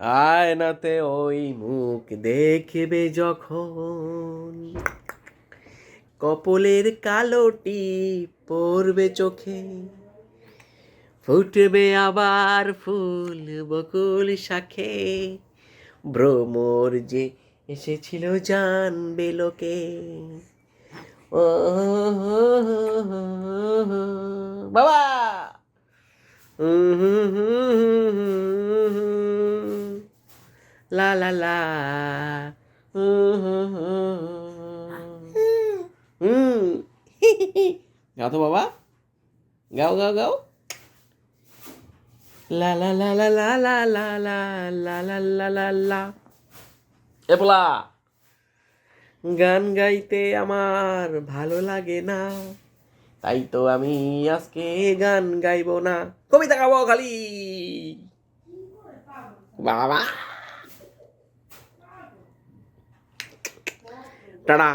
আয়নাতে ওই মুখ দেখবে যখন, কপলের কালোটি পড়বে চোখে, ফুটবে আবার ফুল বকুল শাখে, ভ্রমর যে এসেছিল জানবে লোকে। ও বাবা, লা লা লা, গাও তো বাবা, গাও গাও গাও, লা লা লা লা লা লা লা লা লা লা লা লা লা। এ পোলা, গান গাইতে আমার ভালো লাগে না, তাই তো আমি আজকে গান গাইবো না, কবিতা গাবো খালি। বাবা টাটা।